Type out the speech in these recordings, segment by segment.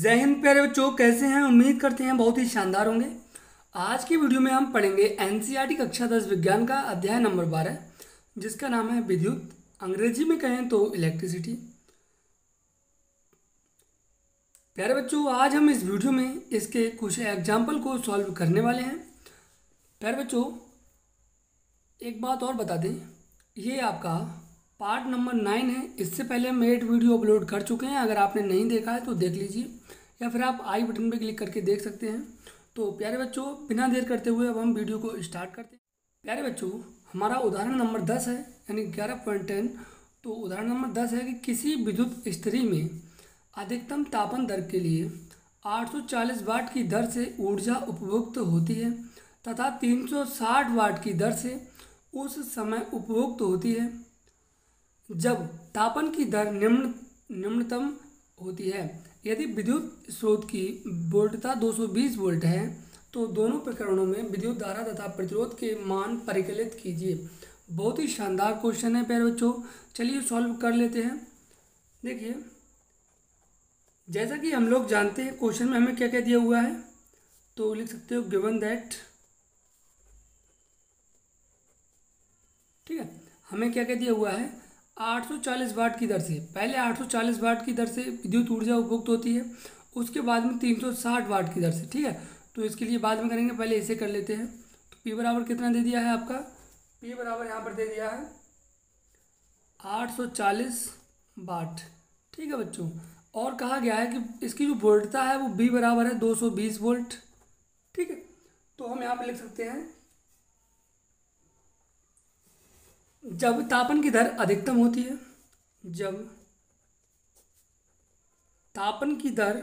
जय हिंद प्यारे बच्चों, कैसे हैं? उम्मीद करते हैं बहुत ही शानदार होंगे। आज की वीडियो में हम पढ़ेंगे एनसीईआरटी कक्षा 10 विज्ञान का अध्याय नंबर 12, जिसका नाम है विद्युत, अंग्रेजी में कहें तो इलेक्ट्रिसिटी। प्यारे बच्चों, आज हम इस वीडियो में इसके कुछ एग्जाम्पल को सॉल्व करने वाले हैं। प्यारे बच्चों, एक बात और बता दें, ये आपका पार्ट नंबर 9 है। इससे पहले हम 8 वीडियो अपलोड कर चुके हैं। अगर आपने नहीं देखा है तो देख लीजिए, या फिर आप आई बटन पर क्लिक करके देख सकते हैं। तो प्यारे बच्चों, बिना देर करते हुए अब हम वीडियो को स्टार्ट करते हैं। प्यारे बच्चों, हमारा उदाहरण नंबर 10 है, यानी 11.10। तो उदाहरण नंबर 10 है कि किसी विद्युत इस्त्री में अधिकतम तापन दर के लिए 840 वाट की दर से ऊर्जा उपभुक्त होती है तथा 360 वाट की दर से उस समय उपभुक्त होती है जब तापन की दर निम्नतम होती है। यदि विद्युत स्रोत की वोल्टता 220 वोल्ट है तो दोनों प्रकरणों में विद्युत धारा तथा प्रतिरोध के मान परिकलित कीजिए। बहुत ही शानदार क्वेश्चन है प्यारे बच्चों, चलिए सॉल्व कर लेते हैं। देखिए, जैसा कि हम लोग जानते हैं क्वेश्चन में हमें क्या क्या दिया हुआ है, तो लिख सकते हो गिवन दैट। ठीक है, हमें क्या क्या दिया हुआ है, 840 वाट की दर से, पहले 840 वाट की दर से विद्युत ऊर्जा उपभुक्त होती है, उसके बाद में 360 वाट की दर से। ठीक है, तो इसके लिए बाद में करेंगे, पहले इसे कर लेते हैं। तो P बराबर कितना दे दिया है आपका, P बराबर यहाँ पर दे दिया है 840 वाट। ठीक है बच्चों, और कहा गया है कि इसकी जो वोल्टता है वो B बराबर है 220 वोल्ट। ठीक है, तो हम यहाँ पर लिख सकते हैं जब तापन की दर अधिकतम होती है, जब तापन की दर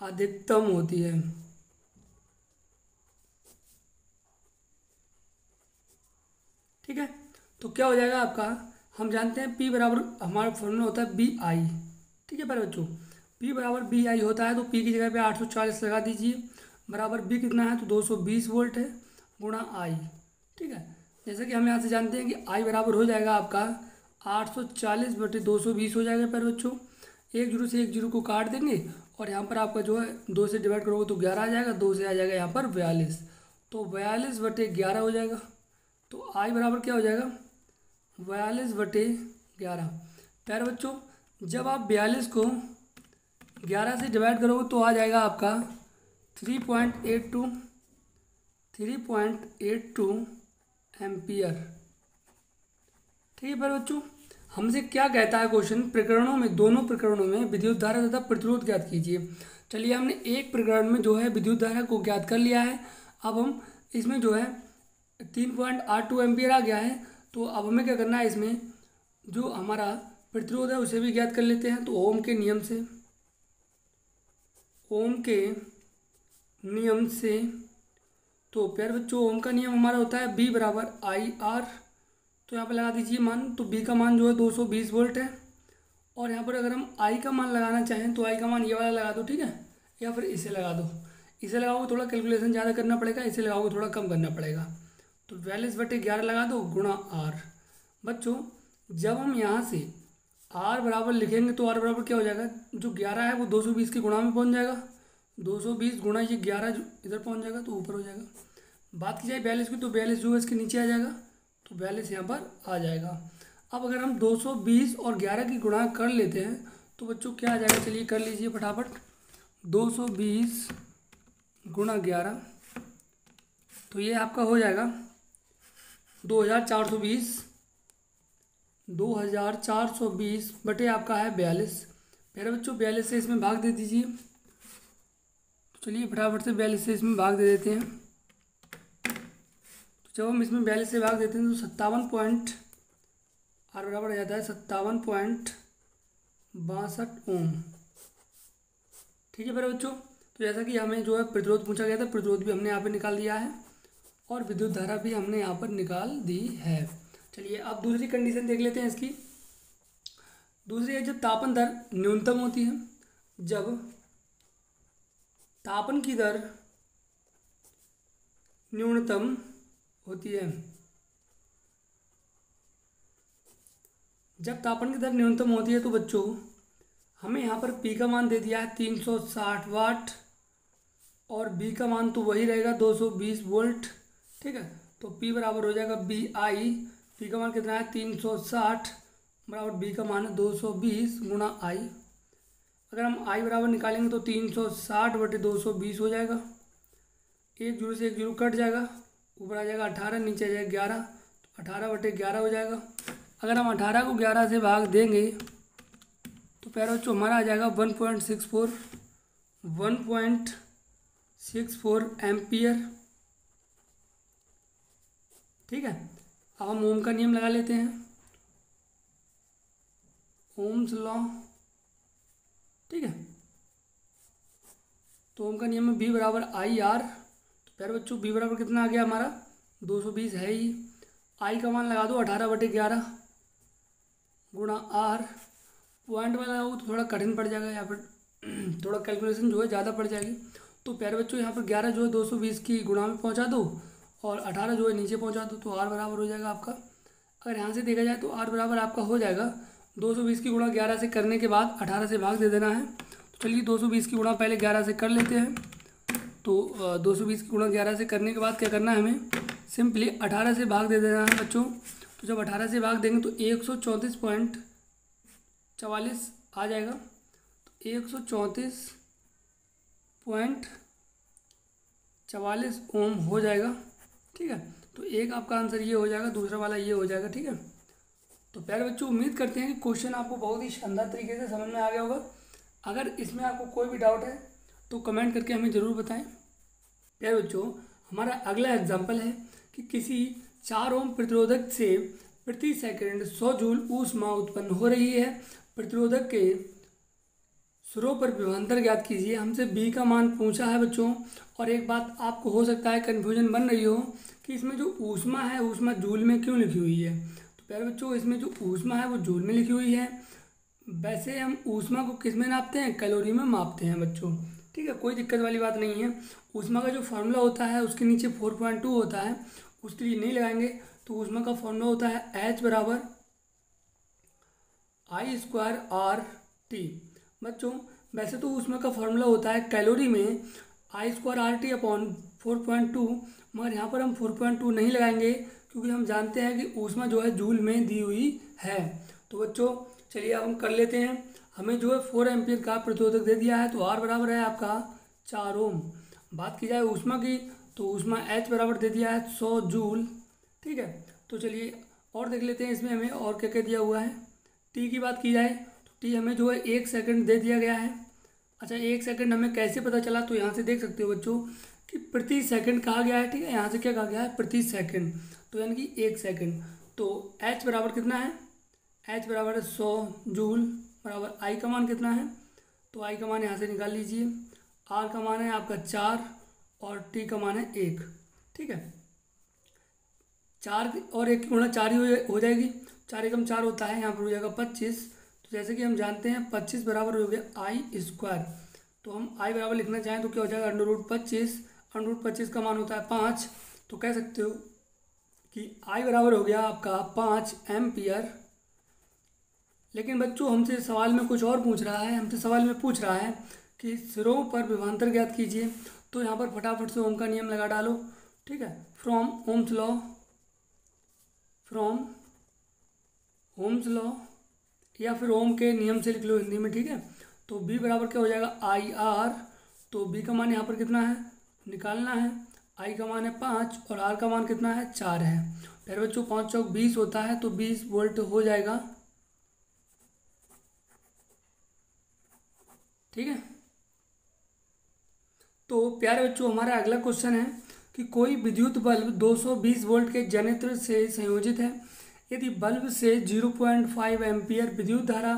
अधिकतम होती है, ठीक है, तो क्या हो जाएगा आपका, हम जानते हैं P बराबर हमारा फॉर्मूला होता है BI। ठीक है प्यारे बच्चों, P बराबर BI होता है, तो P की जगह पे 840 लगा दीजिए, बराबर B कितना है तो 220 वोल्ट है गुणा I। ठीक है, जैसे कि हम यहाँ से जानते हैं कि I बराबर हो जाएगा आपका 840 बटे 220 हो जाएगा प्यारे बच्चों। एक जीरो से एक जीरो को काट देंगे और यहाँ पर आपका जो है 2 से डिवाइड करोगे तो 11 आ जाएगा, 2 से आ जाएगा यहाँ पर 42, तो 42 बटे 11 हो जाएगा। तो I बराबर क्या हो जाएगा, 42 बटे 11। प्यारे बच्चों, जब आप 42 को 11 से डिवाइड करोगे तो आ जाएगा आपका 3.82 एम्पियर। ठीक है प्यारे बच्चों, हमसे क्या कहता है क्वेश्चन, प्रकरणों में, दोनों प्रकरणों में विद्युत धारा तथा प्रतिरोध ज्ञात कीजिए। चलिए, हमने एक प्रकरण में जो है विद्युत धारा को ज्ञात कर लिया है। अब हम इसमें जो है 3.82 एम्पियर आ गया है, तो अब हमें क्या करना है, इसमें जो हमारा प्रतिरोध है उसे भी ज्ञात कर लेते हैं। तो ओम के नियम से, तो प्यारे बच्चों ओम का नियम हमारा होता है B बराबर IR। तो यहाँ पर लगा दीजिए मान, तो B का मान जो है 220 वोल्ट है, और यहाँ पर अगर हम I का मान लगाना चाहें तो I का मान ये वाला लगा दो। ठीक है, या फिर इसे लगा दो। इसे लगाओगे थोड़ा कैलकुलेशन ज़्यादा करना पड़ेगा, इसे लगाओगे थोड़ा कम करना पड़ेगा। तो 42 बटे 11 लगा दो गुणा R। बच्चों, जब हम यहाँ से R बराबर लिखेंगे तो R बराबर क्या हो जाएगा, जो 11 है वो 220 के गुणा में पहुँच जाएगा, 220 गुणा ये 11 जो इधर पहुँच जाएगा तो ऊपर हो जाएगा। बात की जाए 42 की, तो 42 जो है इसके नीचे आ जाएगा, तो 42 यहाँ पर आ जाएगा। अब अगर हम 220 और 11 की गुणा कर लेते हैं तो बच्चों क्या आ जाएगा, चलिए कर लीजिए फटाफट। 220 गुणा 11, तो ये आपका हो जाएगा 2420 बटे आपका है 42। मेरे बच्चों 42 से इसमें भाग दे दीजिए। तो चलिए फटाफट से 42 से इसमें भाग दे देते हैं। तो जब हम इसमें 42 से भाग देते हैं तो 57 R बराबर आ जाता है 57.62 ओम। ठीक है मेरे बच्चों, तो जैसा कि हमें जो है प्रतिरोध पूछा गया था, प्रतिरोध भी हमने यहाँ पर निकाल दिया है और विद्युत धारा भी हमने यहाँ पर निकाल दी है। चलिए अब दूसरी कंडीशन देख लेते हैं इसकी। दूसरी है, जब तापन दर न्यूनतम होती है, जब तापन की दर न्यूनतम होती है, जब तापन की दर न्यूनतम होती है तो बच्चों हमें यहाँ पर P का मान दे दिया है 360 वाट और B का मान तो वही रहेगा 220 वोल्ट। ठीक है, तो P बराबर हो जाएगा BI। P का मान कितना है 360 बराबर B का मान है 220 गुणा I। अगर हम I बराबर निकालेंगे तो 360 बटे 220 हो जाएगा। एक जीरो से एक जीरो कट जाएगा, ऊपर आ जाएगा 18, नीचे आ जाएगा 11, तो 18 बटे 11 हो जाएगा। अगर हम 18 को 11 से भाग देंगे तो प्यारे बच्चों हमारा आ जाएगा 1.64 एम्पियर। ठीक है, अब हम ओम का नियम लगा लेते हैं, ओम्स लॉ। ठीक है, तो ओम का नियम में B बराबर IR। तो प्यारे बच्चों B बराबर कितना आ गया हमारा 220 है ही। I का मान लगा दो 18 बटे 11 गुणा R। पॉइंट वाला हो तो थोड़ा कठिन पड़ जाएगा, यहाँ पर थोड़ा कैलकुलेशन जो है ज़्यादा पड़ जाएगी। तो प्यारे बच्चों यहाँ पर 11 जो है 220 की गुणा में पहुँचा दो और 18 जो है नीचे पहुँचा दो, तो R बराबर हो जाएगा आपका। अगर यहाँ से देखा जाए तो R बराबर आपका हो जाएगा 220 की गुणा 11 से करने के बाद 18 से भाग दे देना है। तो चलिए 220 की गुणा पहले 11 से कर लेते हैं। तो 220 की गुणा 11 से करने के बाद क्या करना है, हमें सिंपली 18 से भाग दे देना है बच्चों। तो जब 18 से भाग देंगे तो 134.44 आ जाएगा। तो 134.44 ओम हो जाएगा। ठीक है, तो एक आपका आंसर ये हो जाएगा, दूसरा वाला ये हो जाएगा। ठीक है, तो प्यारे बच्चों उम्मीद करते हैं कि क्वेश्चन आपको बहुत ही शानदार तरीके से समझ में आ गया होगा। अगर इसमें आपको कोई भी डाउट है तो कमेंट करके हमें ज़रूर बताएं। प्यारे बच्चों हमारा अगला एग्जाम्पल है कि किसी 4 ओम प्रतिरोधक से प्रति सेकंड 100 जूल ऊष्मा उत्पन्न हो रही है। प्रतिरोधक के सिरों पर विभवांतर ज्ञात कीजिए। हमसे B का मान पूछा है बच्चों। और एक बात आपको हो सकता है कन्फ्यूजन बन रही हो कि इसमें जो ऊष्मा है ऊष्मा जूल में क्यों लिखी हुई है। तो प्यारे बच्चों इसमें जो ऊष्मा है वो जूल में लिखी हुई है। वैसे हम ऊष्मा को किस में नापते हैं, कैलोरी में मापते हैं बच्चों। ठीक है, कोई दिक्कत वाली बात नहीं है। ऊष्मा का जो फार्मूला होता है उसके नीचे 4.2 होता है, उसके लिए नहीं लगाएंगे। तो ऊष्मा का फार्मूला होता है H बराबर I²RT। बच्चों वैसे तो ऊष्मा का फार्मूला होता है कैलोरी में I²RT अपॉन 4.2, मगर यहाँ पर हम 4.2 नहीं लगाएंगे क्योंकि हम जानते हैं कि ऊष्मा जो है जूल में दी हुई है। तो बच्चों चलिए अब हम कर लेते हैं। हमें जो है 4 एम्पियर का प्रतिरोधक दे दिया है, तो R बराबर है आपका 4 ओम। बात की जाए ऊष्मा की तो ऊष्मा H बराबर दे दिया है 100 जूल। ठीक है, तो चलिए और देख लेते हैं इसमें हमें और क्या क्या दिया हुआ है। T की बात की जाए तो T हमें जो है 1 सेकंड दे दिया गया है। अच्छा 1 सेकंड हमें कैसे पता चला, तो यहाँ से देख सकते हो बच्चों कि प्रति सेकंड कहा गया है। ठीक है, यहाँ से क्या कहा गया है, प्रति सेकंड, तो यानी कि 1 सेकंड। तो H बराबर कितना है, H बराबर है 100 जूल बराबर I का मान कितना है, तो I का मान यहाँ से निकाल लीजिए। R का मान है आपका 4 और T का मान है 1। ठीक है, 4 और 1 की गुणा 4 ही हो जाएगी। 4 एकम 4 होता है, यहाँ पर हो जाएगा 25। तो जैसे कि हम जानते हैं 25 बराबर हो गया I²। तो हम I बराबर लिखना चाहें तो क्या हो जाएगा √25। √25 का मान होता है 5। तो कह सकते हो कि I बराबर हो गया आपका 5 एम्पियर। लेकिन बच्चों हमसे सवाल में कुछ और पूछ रहा है। हमसे सवाल में पूछ रहा है कि सिरों पर विभवांतर ज्ञात कीजिए। तो यहाँ पर फटाफट से ओम का नियम लगा डालो। ठीक है, फ्रॉम ओम्स लॉ या फिर ओम के नियम से लिख लो हिंदी में। ठीक है, तो B बराबर क्या हो जाएगा IR। तो B का मान यहाँ पर कितना है निकालना है। I का मान है 5 और R का मान कितना है 4 है। फिर बच्चों 5 चौक 20 होता है, तो 20 वोल्ट हो जाएगा। ठीक है, तो प्यारे बच्चों हमारा अगला क्वेश्चन है कि कोई विद्युत बल्ब 220 वोल्ट के जनरेटर से संयोजित है। यदि बल्ब से 0.5 एम्पियर विद्युत धारा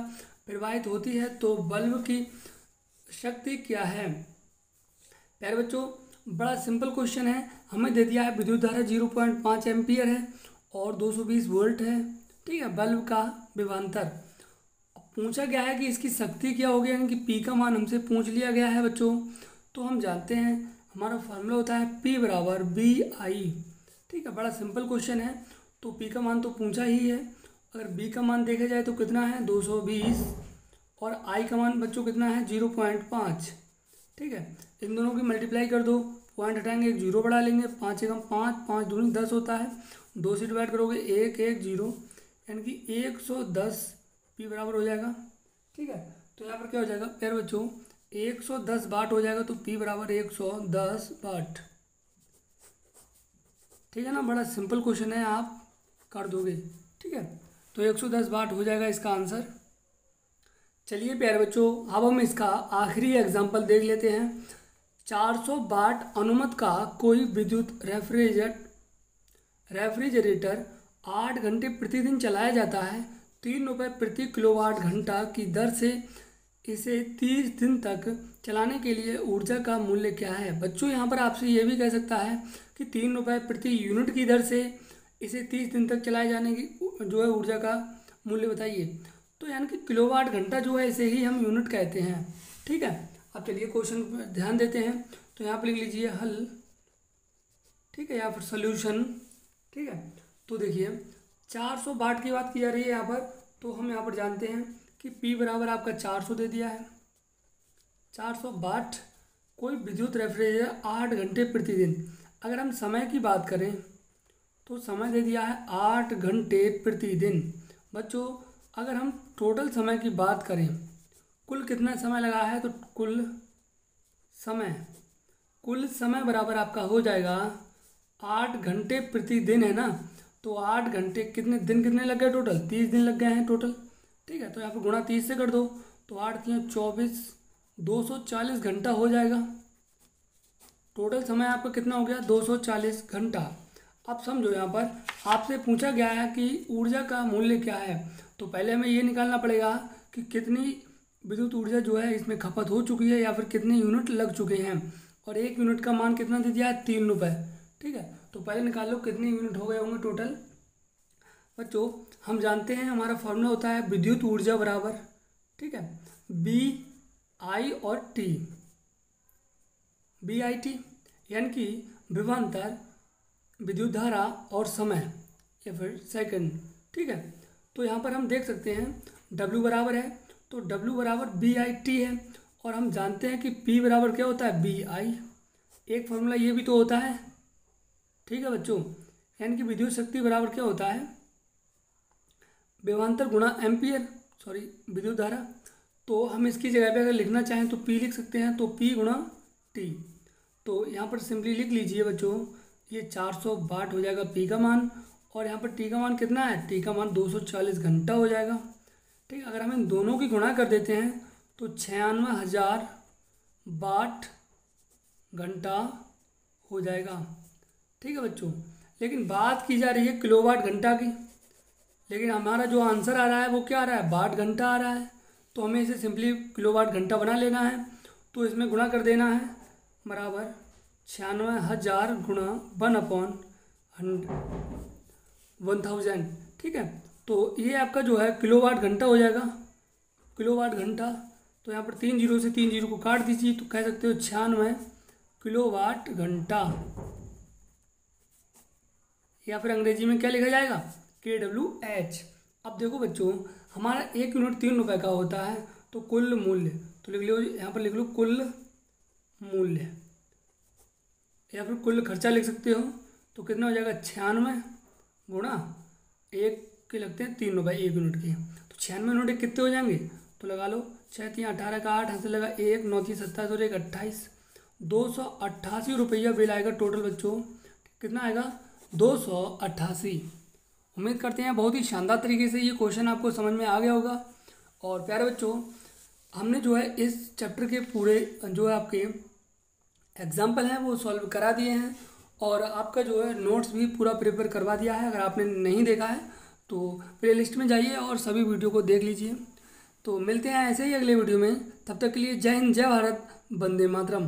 प्रवाहित होती है तो बल्ब की शक्ति क्या है। प्यारे बच्चों बड़ा सिंपल क्वेश्चन है। हमें दे दिया है विद्युत धारा 0.5 एम्पियर है और 220 वोल्ट है। ठीक है, बल्ब का विभवांतर पूछा गया है कि इसकी शक्ति क्या होगी, यानी कि P का मान हमसे पूछ लिया गया है बच्चों। तो हम जानते हैं हमारा फार्मूला होता है P बराबर BI। ठीक है, बड़ा सिंपल क्वेश्चन है। तो P का मान तो पूछा ही है। अगर B का मान देखा जाए तो कितना है 220 और आई का मान बच्चों कितना है 0.5। ठीक है, इन दोनों की मल्टीप्लाई कर दो, पॉइंट हटाएंगे, एक जीरो बढ़ा लेंगे, 5 एकम 5, 5 दूनी 10 होता है, 2 से डिवाइड करोगे 1 1 0, यानी कि 110 पी बराबर हो जाएगा। ठीक है, तो यहाँ पर क्या हो जाएगा प्यारे बच्चों 110 वाट हो जाएगा, तो पी बराबर 110 वाट। ठीक है ना, बड़ा सिंपल क्वेश्चन है, आप कर दोगे। ठीक है, तो 110 वाट हो जाएगा इसका आंसर। चलिए प्यारे बच्चों, अब हम इसका आखिरी एग्जांपल देख लेते हैं। 400 वाट अनुमत का कोई विद्युत रेफ्रिजरेटर 8 घंटे प्रतिदिन चलाया जाता है, 3 रुपये प्रति किलोवाट घंटा की दर से इसे 30 दिन तक चलाने के लिए ऊर्जा का मूल्य क्या है। बच्चों यहाँ पर आपसे ये भी कह सकता है कि 3 रुपये प्रति यूनिट की दर से इसे 30 दिन तक चलाए जाने की जो है ऊर्जा का मूल्य बताइए। तो यानी कि किलोवाट घंटा जो है इसे ही हम यूनिट कहते हैं। ठीक है, अब चलिए क्वेश्चन पर ध्यान देते हैं। तो यहाँ पर लिख लीजिए हल, ठीक है, या फिर सोल्यूशन। ठीक है, तो देखिए 400 वाट की बात की जा रही है यहाँ पर, तो हम यहाँ पर जानते हैं कि P बराबर आपका 400 दे दिया है। 400 वाट कोई विद्युत रेफ्रिजरेटर 8 घंटे प्रतिदिन। अगर हम समय की बात करें तो समय दे दिया है 8 घंटे प्रतिदिन। बच्चों अगर हम टोटल समय की बात करें, कुल कितना समय लगा है, तो कुल समय बराबर आपका हो जाएगा 8 घंटे प्रतिदिन, है ना। तो 8 घंटे कितने लग गए टोटल, 30 दिन लग गए हैं टोटल। ठीक है, तो यहाँ पर गुणा 30 से कर दो, तो 8 3 24, 240 घंटा हो जाएगा। टोटल समय आपका कितना हो गया 240 घंटा। अब समझो यहाँ पर आपसे पूछा गया है कि ऊर्जा का मूल्य क्या है, तो पहले हमें ये निकालना पड़ेगा कि कितनी विद्युत ऊर्जा जो है इसमें खपत हो चुकी है या फिर कितने यूनिट लग चुके हैं। और 1 यूनिट का मान कितना दे दिया है 3 रुपये। ठीक है, तो पहले निकाल लो कितने यूनिट हो गए होंगे टोटल। बच्चों हम जानते हैं हमारा फॉर्मूला होता है विद्युत ऊर्जा बराबर, ठीक है, बी आई और टी, बी आई टी, यानी कि विभवांतर, विद्युत धारा और समय या फिर सेकंड। ठीक है, तो यहाँ पर हम देख सकते हैं W बराबर है, तो W बराबर बी आई टी है, और हम जानते हैं कि P बराबर क्या होता है बी आई। एक फॉर्मूला ये भी तो होता है। ठीक है बच्चों, यानी कि विद्युत शक्ति बराबर क्या होता है विभवांतर गुणा एम्पियर, विद्युत धारा। तो हम इसकी जगह पे अगर लिखना चाहें तो P लिख सकते हैं, तो P गुणा T। तो यहाँ पर सिंपली लिख लीजिए बच्चों, ये 400 वाट हो जाएगा P का मान, और यहाँ पर T का मान कितना है, T का मान 240 घंटा हो जाएगा। ठीक है, अगर हम इन दोनों की गुणा कर देते हैं तो 96,000 वाट घंटा हो जाएगा। ठीक है बच्चों, लेकिन बात की जा रही है किलोवाट घंटा की, लेकिन हमारा जो आंसर आ रहा है वो क्या आ रहा है वाट घंटा आ रहा है। तो हमें इसे सिंपली किलोवाट घंटा बना लेना है, तो इसमें गुणा कर देना है बराबर 96,000 गुणा 1/1000। ठीक है, तो ये आपका जो है किलोवाट घंटा हो जाएगा, किलोवाट घंटा। तो यहाँ पर 3 जीरो से 3 जीरो को काट दीजिए, तो कह सकते हो 96 किलोवाट घंटा, या फिर अंग्रेजी में क्या लिखा जाएगा kWh। अब देखो बच्चों हमारा 1 यूनिट 3 रुपये का होता है, तो कुल मूल्य, तो लिख लो यहाँ पर लिख लो कुल मूल्य, या फिर कुल खर्चा लिख सकते हो। तो कितना हो जाएगा 96 गुणा 1 के लगते हैं 3 रुपये 1 यूनिट के, तो 96 यूनिट कितने हो जाएंगे, तो लगा लो 6 3 18 का 8 हाथ से लगा 1 9 3 27 और 1 28, 288 रुपया बिल आएगा टोटल बच्चों। कितना आएगा 288। उम्मीद करते हैं बहुत ही शानदार तरीके से ये क्वेश्चन आपको समझ में आ गया होगा। और प्यारे बच्चों हमने जो है इस चैप्टर के पूरे जो है आपके एग्जाम्पल हैं वो सॉल्व करा दिए हैं, और आपका जो है नोट्स भी पूरा प्रिपेयर करवा दिया है। अगर आपने नहीं देखा है तो प्लेलिस्ट में जाइए और सभी वीडियो को देख लीजिए। तो मिलते हैं ऐसे ही अगले वीडियो में, तब तक के लिए जय हिंद, जय भारत, वंदे मातरम।